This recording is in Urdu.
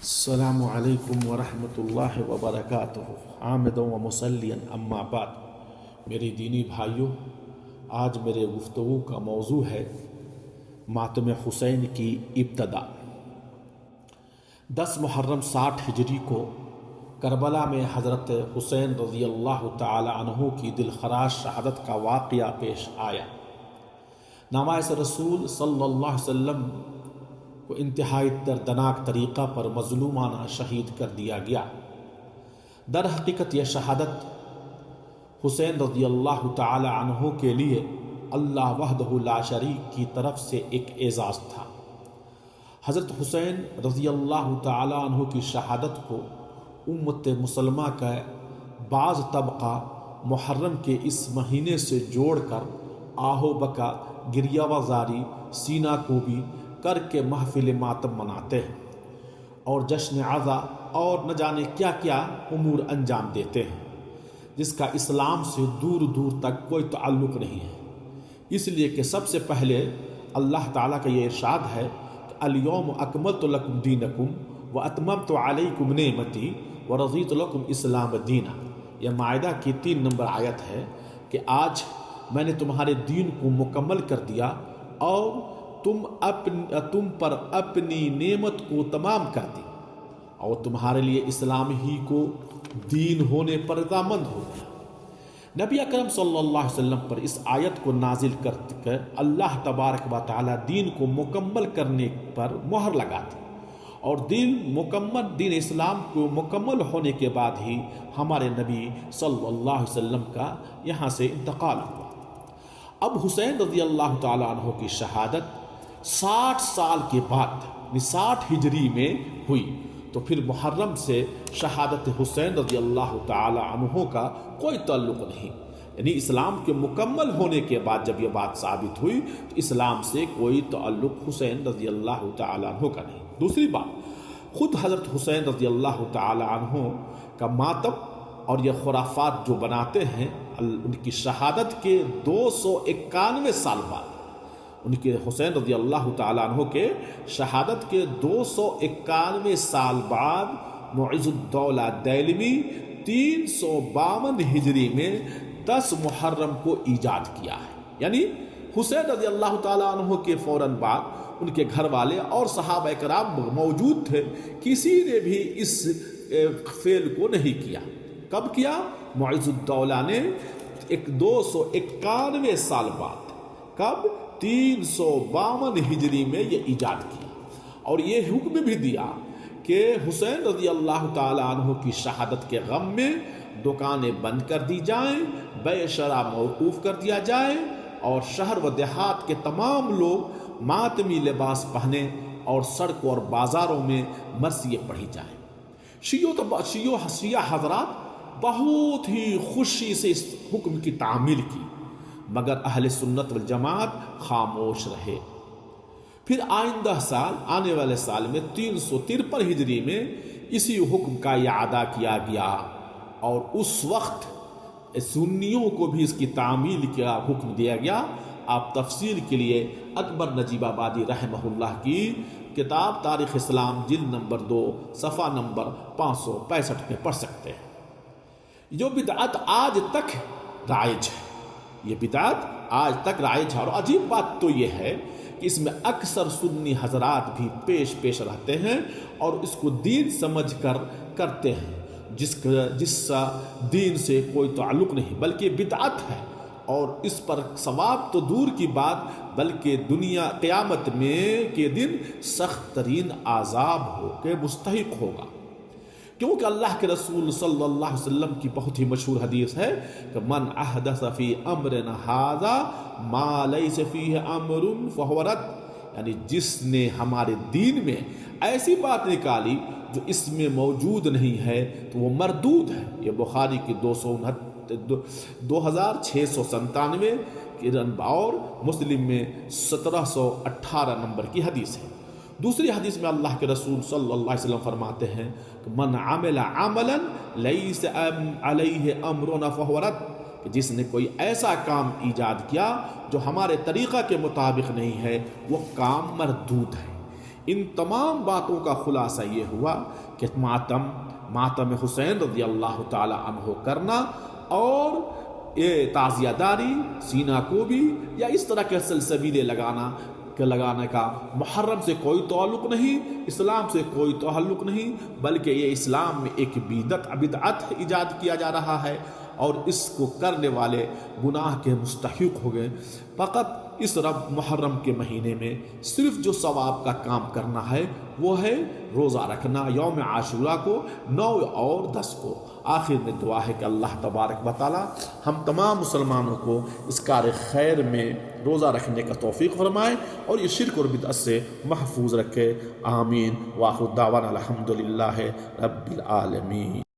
السلام علیکم ورحمۃ اللہ وبرکاتہ حامدً و مصلیًا اما بعد۔ میری دینی بھائیوں، آج میرے گفتگو کا موضوع ہے ماتم حسین کی ابتدا۔ 10 محرم 60 ہجری کو کربلا میں حضرت حسین رضی اللہ تعالی عنہ کی دلخراش شہادت کا واقعہ پیش آیا۔ ناموس رسول صلی اللہ علیہ وسلم کو انتہائی دردناک طریقہ پر مظلومانہ شہید کر دیا گیا۔ در حقیقت یہ شہادت حسین رضی اللہ تعالی عنہ کے لیے اللہ وحدہ لا شریک کی طرف سے ایک اعزاز تھا۔ حضرت حسین رضی اللہ تعالی عنہ کی شہادت کو امت مسلمہ کا بعض طبقہ محرم کے اس مہینے سے جوڑ کر آہو بکا، گریہ وزاری، سینہ کوبی کر کے محفل ماتم مناتے ہیں اور جشن عزا اور نہ جانے کیا کیا امور انجام دیتے ہیں، جس کا اسلام سے دور دور تک کوئی تعلق نہیں ہے۔ اس لیے کہ سب سے پہلے اللہ تعالیٰ کا یہ ارشاد ہے کہ الیوم اکملت لکم دینکم واتممت علیکم نعمتی ورضیت لکم اسلام دینا۔ یہ مائدہ کی 3 نمبر آیت ہے کہ آج میں نے تمہارے دین کو مکمل کر دیا اور تم پر اپنی نعمت کو تمام کر دی اور تمہارے لیے اسلام ہی کو دین ہونے پر رضامند ہو گیا۔ نبی اکرم صلی اللہ علیہ وسلم پر اس آیت کو نازل کر اللہ تبارک و تعالی دین کو مکمل کرنے پر مہر لگاتے اور دین اسلام کو مکمل ہونے کے بعد ہی ہمارے نبی صلی اللہ علیہ وسلم کا یہاں سے انتقال ہوا۔ اب حسین رضی اللہ تعالی عنہ کی شہادت 60 سال کے بعد 60 ہجری میں ہوئی، تو پھر محرم سے شہادت حسین رضی اللہ تعالی عنہ کا کوئی تعلق نہیں، یعنی اسلام کے مکمل ہونے کے بعد جب یہ بات ثابت ہوئی تو اسلام سے کوئی تعلق حسین رضی اللہ تعالی عنہ کا نہیں۔ دوسری بات، خود حضرت حسین رضی اللہ تعالی عنہ کا ماتم اور یہ خرافات جو بناتے ہیں، ان کی شہادت کے 291 سال بعد، ان کے حسین رضی اللہ تعالیٰ عنہ کے شہادت کے 291 سال بعد معز الدولہ دہلوی 352 ہجری میں 10 محرم کو ایجاد کیا ہے، یعنی حسین رضی اللہ تعالیٰ عنہ کے فوراً بعد ان کے گھر والے اور صحابہ کرام موجود تھے، کسی نے بھی اس فعل کو نہیں کیا۔ کب کیا؟ معز الدولہ نے 291 سال بعد، کب؟ 352 ہجری میں یہ ایجاد کیا اور یہ حکم بھی دیا کہ حسین رضی اللہ تعالی عنہ کی شہادت کے غم میں دکانیں بند کر دی جائیں، بیع شرع موقوف کر دیا جائے اور شہر و دیہات کے تمام لوگ ماتمی لباس پہنے اور سڑکوں اور بازاروں میں مرثیے پڑھی جائیں۔ شیعہ حضرات بہت ہی خوشی سے اس حکم کی تعمیل کی، مگر اہل سنت والجماعت خاموش رہے۔ پھر آئندہ سال، آنے والے سال میں 353 ہجری میں اسی حکم کا اعادہ کیا گیا اور اس وقت سنیوں کو بھی اس کی تعمیل کا حکم دیا گیا۔ آپ تفسیر کے لیے اکبر نجیب آبادی رحمہ اللہ کی کتاب تاریخ اسلام جلد نمبر 2 صفحہ نمبر 565 میں پڑھ سکتے ہیں۔ جو بدعت آج تک رائج ہے، یہ بدعت آج تک رائج ہے، اور عجیب بات تو یہ ہے کہ اس میں اکثر سنی حضرات بھی پیش رہتے ہیں اور اس کو دین سمجھ کر کرتے ہیں، جس دین سے کوئی تعلق نہیں، بلکہ بدعت ہے اور اس پر ثواب تو دور کی بات بلکہ دنیا قیامت میں کے دن سخت ترین عذاب ہو کے مستحق ہوگا، کیونکہ اللہ کے رسول صلی اللہ علیہ وسلم کی بہت ہی مشہور حدیث ہے کہ من احدث فی امرنا ھذا ما لیس فیہ امر فہو رد، یعنی جس نے ہمارے دین میں ایسی بات نکالی جو اس میں موجود نہیں ہے تو وہ مردود ہے۔ یہ بخاری کی 2697 اور مسلم میں 1718 نمبر کی حدیث ہے۔ دوسری حدیث میں اللہ کے رسول صلی اللہ علیہ وسلم فرماتے ہیں کہ من عمل عملا لیس علیہ امرنا فہو رد، کہ جس نے کوئی ایسا کام ایجاد کیا جو ہمارے طریقہ کے مطابق نہیں ہے، وہ کام مردود ہے۔ ان تمام باتوں کا خلاصہ یہ ہوا کہ ماتم حسین رضی اللہ تعالی عنہ کرنا اور یہ تعزیہ داری، سینہ کوبی یا اس طرح کے سلسبیلے لگانے کا محرم سے کوئی تعلق نہیں، اسلام سے کوئی تعلق نہیں، بلکہ یہ اسلام میں ایک بدعت ایجاد کیا جا رہا ہے اور اس کو کرنے والے گناہ کے مستحق ہو گئے۔ فقط اس محرم کے مہینے میں صرف جو ثواب کا کام کرنا ہے وہ ہے روزہ رکھنا یوم عاشورہ کو 9 اور 10 کو۔ آخر میں دعا ہے کہ اللہ تبارک و تعالی ہم تمام مسلمانوں کو اس کار خیر میں روزہ رکھنے کا توفیق فرمائے اور یہ شرک اور بدعت سے محفوظ رکھے، آمین۔ وآخر دعوانا الحمدللہ رب العالمین۔